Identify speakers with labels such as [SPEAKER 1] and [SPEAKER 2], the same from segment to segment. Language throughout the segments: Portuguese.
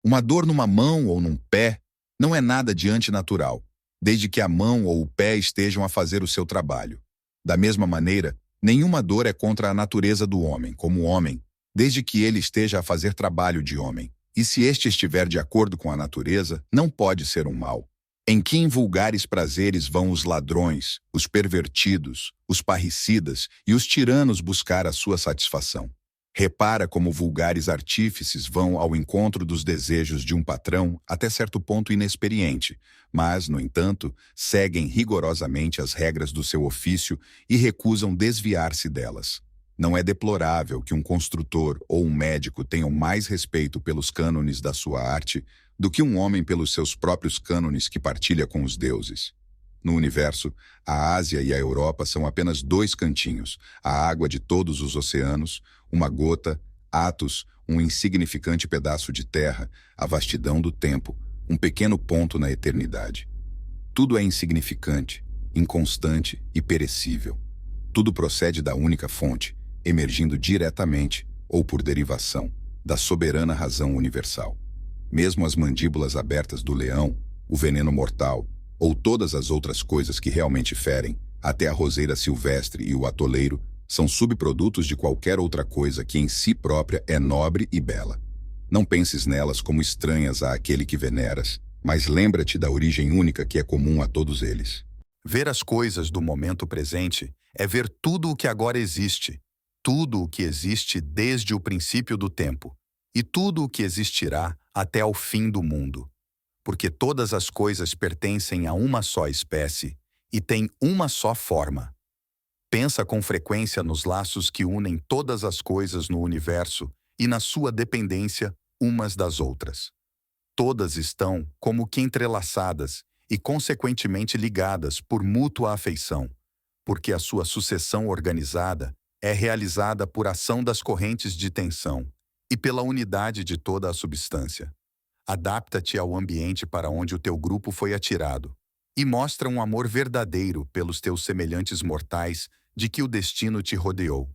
[SPEAKER 1] Uma dor numa mão ou num pé não é nada de antinatural, desde que a mão ou o pé estejam a fazer o seu trabalho. Da mesma maneira, nenhuma dor é contra a natureza do homem, como homem, desde que ele esteja a fazer trabalho de homem. E se este estiver de acordo com a natureza, não pode ser um mal. Em que invulgares prazeres vão os ladrões, os pervertidos, os parricidas e os tiranos buscar a sua satisfação? Repara como vulgares artífices vão ao encontro dos desejos de um patrão até certo ponto inexperiente, mas, no entanto, seguem rigorosamente as regras do seu ofício e recusam desviar-se delas. Não é deplorável que um construtor ou um médico tenham mais respeito pelos cânones da sua arte do que um homem pelos seus próprios cânones que partilha com os deuses. No universo, a Ásia e a Europa são apenas dois cantinhos, a água de todos os oceanos, uma gota, Atos, um insignificante pedaço de terra, a vastidão do tempo, um pequeno ponto na eternidade. Tudo é insignificante, inconstante e perecível. Tudo procede da única fonte, emergindo diretamente, ou por derivação, da soberana razão universal. Mesmo as mandíbulas abertas do leão, o veneno mortal, ou todas as outras coisas que realmente ferem, até a roseira silvestre e o atoleiro, são subprodutos de qualquer outra coisa que em si própria é nobre e bela. Não penses nelas como estranhas àquele que veneras, mas lembra-te da origem única que é comum a todos eles.
[SPEAKER 2] Ver as coisas do momento presente é ver tudo o que agora existe, tudo o que existe desde o princípio do tempo, e tudo o que existirá até ao fim do mundo. Porque todas as coisas pertencem a uma só espécie e têm uma só forma. Pensa com frequência nos laços que unem todas as coisas no universo e na sua dependência umas das outras. Todas estão como que entrelaçadas e consequentemente ligadas por mútua afeição, porque a sua sucessão organizada é realizada por ação das correntes de tensão e pela unidade de toda a substância. Adapta-te ao ambiente para onde o teu grupo foi atirado e mostra um amor verdadeiro pelos teus semelhantes mortais de que o destino te rodeou.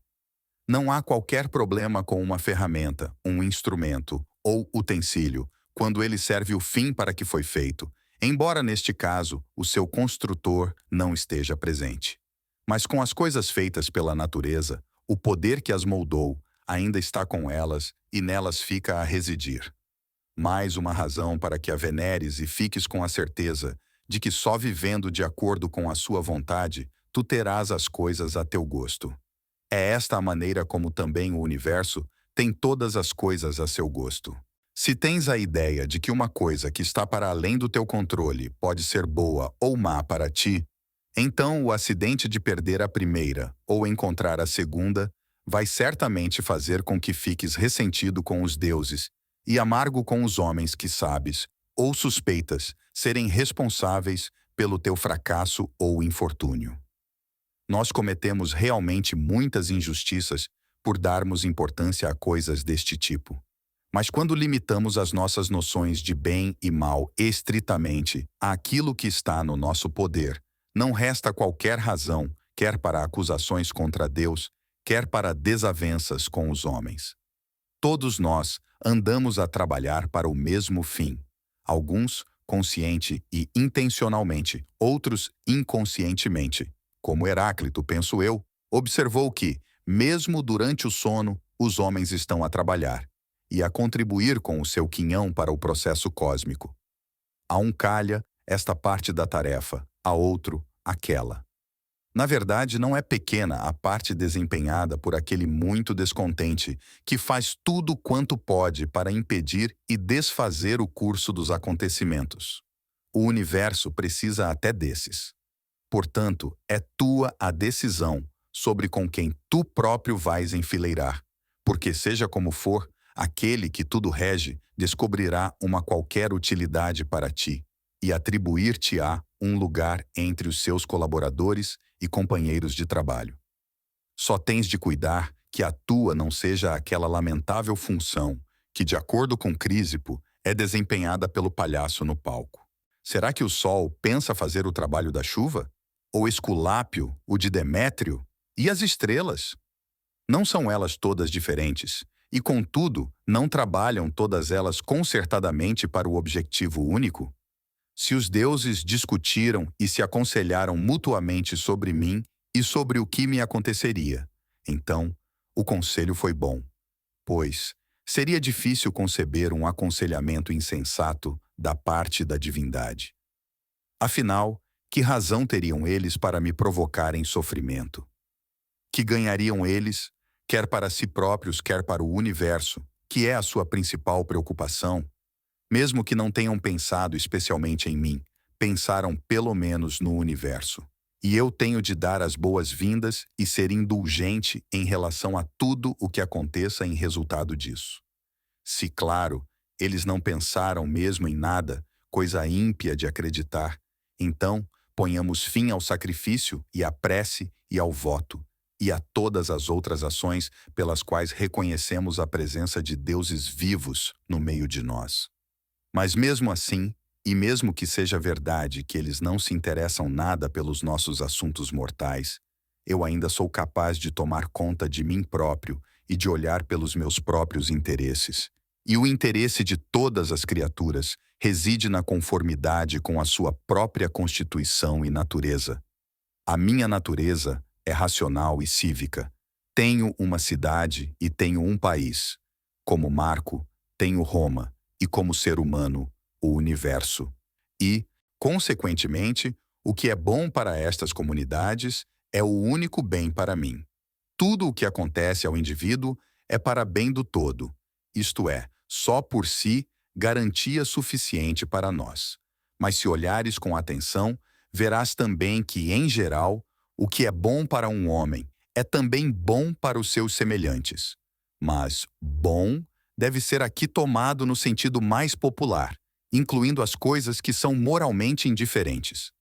[SPEAKER 2] Não há qualquer problema com uma ferramenta, um instrumento ou utensílio, quando ele serve o fim para que foi feito, embora neste caso o seu construtor não esteja presente. Mas com as coisas feitas pela natureza, o poder que as moldou ainda está com elas e nelas fica a residir. Mais uma razão para que a veneres e fiques com a certeza de que só vivendo de acordo com a sua vontade, tu terás as coisas a teu gosto. É esta a maneira como também o universo tem todas as coisas a seu gosto. Se tens a ideia de que uma coisa que está para além do teu controle pode ser boa ou má para ti, então o acidente de perder a primeira ou encontrar a segunda vai certamente fazer com que fiques ressentido com os deuses e amargo com os homens que sabes, ou suspeitas, serem responsáveis pelo teu fracasso ou infortúnio. Nós cometemos realmente muitas injustiças por darmos importância a coisas deste tipo. Mas quando limitamos as nossas noções de bem e mal estritamente àquilo que está no nosso poder, não resta qualquer razão, quer para acusações contra Deus, quer para desavenças com os homens. Todos nós andamos a trabalhar para o mesmo fim. Alguns consciente e intencionalmente, outros inconscientemente. Como Heráclito, penso eu, observou que, mesmo durante o sono, os homens estão a trabalhar e a contribuir com o seu quinhão para o processo cósmico. A um calha esta parte da tarefa, a outro aquela. Na verdade, não é pequena a parte desempenhada por aquele muito descontente que faz tudo quanto pode para impedir e desfazer o curso dos acontecimentos. O universo precisa até desses. Portanto, é tua a decisão sobre com quem tu próprio vais enfileirar, porque seja como for, aquele que tudo rege descobrirá uma qualquer utilidade para ti e atribuir-te-á um lugar entre os seus colaboradores e companheiros de trabalho. Só tens de cuidar que a tua não seja aquela lamentável função que, de acordo com Crísipo, é desempenhada pelo palhaço no palco. Será que o sol pensa fazer o trabalho da chuva? Ou Esculápio, o de Demétrio? E as estrelas? Não são elas todas diferentes, E, contudo, não trabalham todas elas concertadamente para o objetivo único? Se os deuses discutiram e se aconselharam mutuamente sobre mim e sobre o que me aconteceria, então o conselho foi bom, pois seria difícil conceber um aconselhamento insensato da parte da divindade. Afinal, que razão teriam eles para me provocarem sofrimento? Que ganhariam eles, quer para si próprios, quer para o universo, que é a sua principal preocupação? Mesmo que não tenham pensado especialmente em mim, pensaram pelo menos no universo. E eu tenho de dar as boas-vindas e ser indulgente em relação a tudo o que aconteça em resultado disso. Se, claro, eles não pensaram mesmo em nada, coisa ímpia de acreditar, então ponhamos fim ao sacrifício e à prece e ao voto, e a todas as outras ações pelas quais reconhecemos a presença de deuses vivos no meio de nós. Mas mesmo assim, e mesmo que seja verdade que eles não se interessam nada pelos nossos assuntos mortais, eu ainda sou capaz de tomar conta de mim próprio e de olhar pelos meus próprios interesses. E o interesse de todas as criaturas reside na conformidade com a sua própria constituição e natureza. A minha natureza é racional e cívica. Tenho uma cidade e tenho um país. Como Marco, tenho Roma. E como ser humano, o universo. E, consequentemente, o que é bom para estas comunidades é o único bem para mim. Tudo o que acontece ao indivíduo é para bem do todo, isto é, só por si, garantia suficiente para nós. Mas se olhares com atenção, verás também que, em geral, o que é bom para um homem é também bom para os seus semelhantes. Mas bom deve ser aqui tomado no sentido mais popular, incluindo as coisas que são moralmente indiferentes.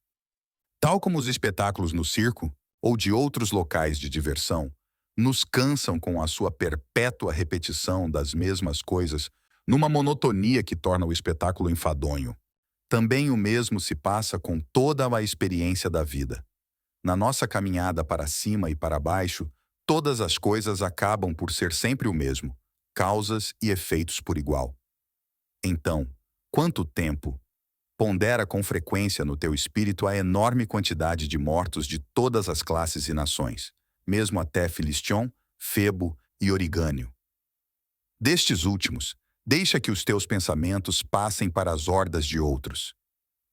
[SPEAKER 2] Tal como os espetáculos no circo ou de outros locais de diversão, nos cansam com a sua perpétua repetição das mesmas coisas, numa monotonia que torna o espetáculo enfadonho. Também o mesmo se passa com toda a experiência da vida. Na nossa caminhada para cima e para baixo, todas as coisas acabam por ser sempre o mesmo, causas e efeitos por igual. Então, quanto tempo? Pondera com frequência no teu espírito a enorme quantidade de mortos de todas as classes e nações, mesmo até Filistion, Febo e Origânio. Destes últimos, deixa que os teus pensamentos passem para as hordas de outros.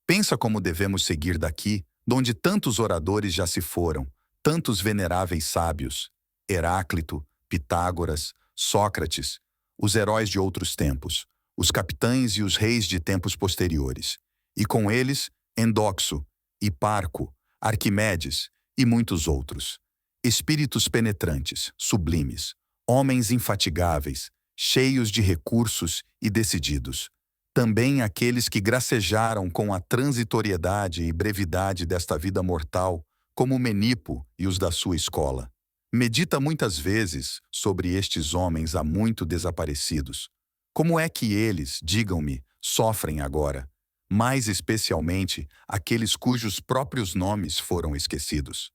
[SPEAKER 2] Pensa como devemos seguir daqui, donde tantos oradores já se foram, tantos veneráveis sábios, Heráclito, Pitágoras, Sócrates, os heróis de outros tempos, os capitães e os reis de tempos posteriores, e com eles Endoxo, Hiparco, Arquimedes e muitos outros. Espíritos penetrantes, sublimes, homens infatigáveis, cheios de recursos e decididos. Também aqueles que gracejaram com a transitoriedade e brevidade desta vida mortal, como Menipo e os da sua escola. Medita muitas vezes sobre estes homens há muito desaparecidos. Como é que eles, digam-me, sofrem agora? Mais especialmente aqueles cujos próprios nomes foram esquecidos.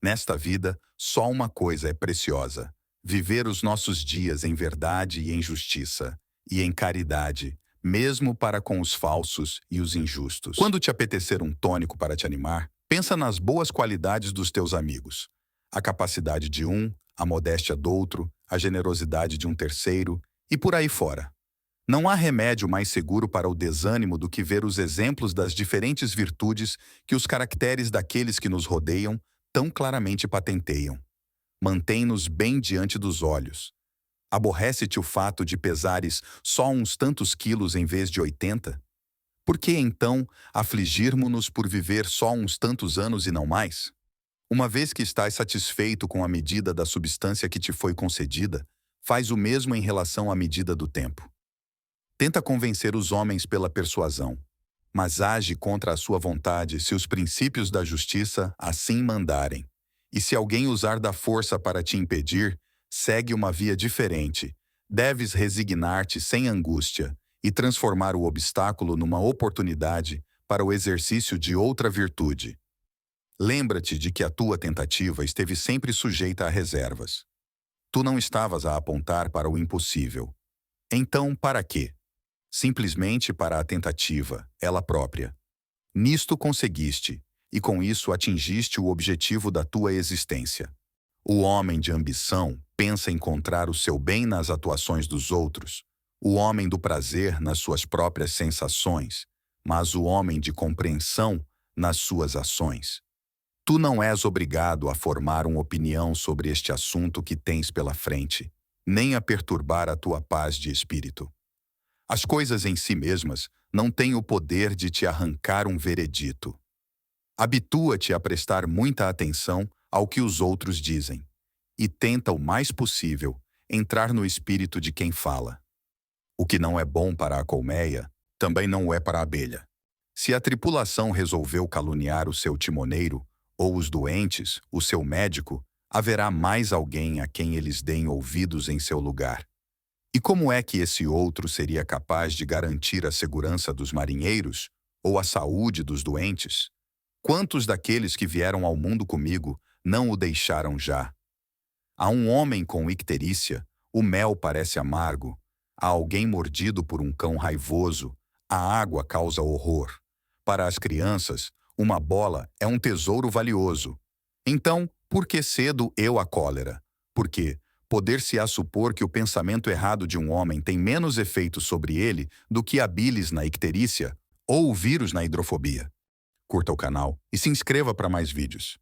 [SPEAKER 2] Nesta vida, só uma coisa é preciosa: viver os nossos dias em verdade e em justiça, e em caridade, mesmo para com os falsos e os injustos. Quando te apetecer um tônico para te animar, pensa nas boas qualidades dos teus amigos. A capacidade de um, a modéstia do outro, a generosidade de um terceiro, e por aí fora. Não há remédio mais seguro para o desânimo do que ver os exemplos das diferentes virtudes que os caracteres daqueles que nos rodeiam tão claramente patenteiam. Mantém-nos bem diante dos olhos. Aborrece-te o fato de pesares só uns tantos quilos em vez de 80? Por que, então, afligirmo-nos por viver só uns tantos anos e não mais? Uma vez que estás satisfeito com a medida da substância que te foi concedida, faz o mesmo em relação à medida do tempo. Tenta convencer os homens pela persuasão, mas age contra a sua vontade se os princípios da justiça assim mandarem. E se alguém usar da força para te impedir, segue uma via diferente. Deves resignar-te sem angústia e transformar o obstáculo numa oportunidade para o exercício de outra virtude. Lembra-te de que a tua tentativa esteve sempre sujeita a reservas. Tu não estavas a apontar para o impossível. Então, para quê? Simplesmente para a tentativa, ela própria. Nisto conseguiste, e com isso atingiste o objetivo da tua existência. O homem de ambição pensa encontrar o seu bem nas atuações dos outros, o homem do prazer nas suas próprias sensações, mas o homem de compreensão nas suas ações. Tu não és obrigado a formar uma opinião sobre este assunto que tens pela frente, nem a perturbar a tua paz de espírito. As coisas em si mesmas não têm o poder de te arrancar um veredito. Habitua-te a prestar muita atenção ao que os outros dizem, e tenta o mais possível entrar no espírito de quem fala. O que não é bom para a colmeia, também não o é para a abelha. Se a tripulação resolveu caluniar o seu timoneiro, ou os doentes, o seu médico, haverá mais alguém a quem eles deem ouvidos em seu lugar. E como é que esse outro seria capaz de garantir a segurança dos marinheiros, ou a saúde dos doentes? Quantos daqueles que vieram ao mundo comigo não o deixaram já? A um homem com icterícia, o mel parece amargo. A alguém mordido por um cão raivoso, a água causa horror. Para as crianças, uma bola é um tesouro valioso. Então, por que cedo eu a cólera? Porque poder-se-á supor que o pensamento errado de um homem tem menos efeito sobre ele do que a bilis na icterícia ou o vírus na hidrofobia. Curta o canal e se inscreva para mais vídeos.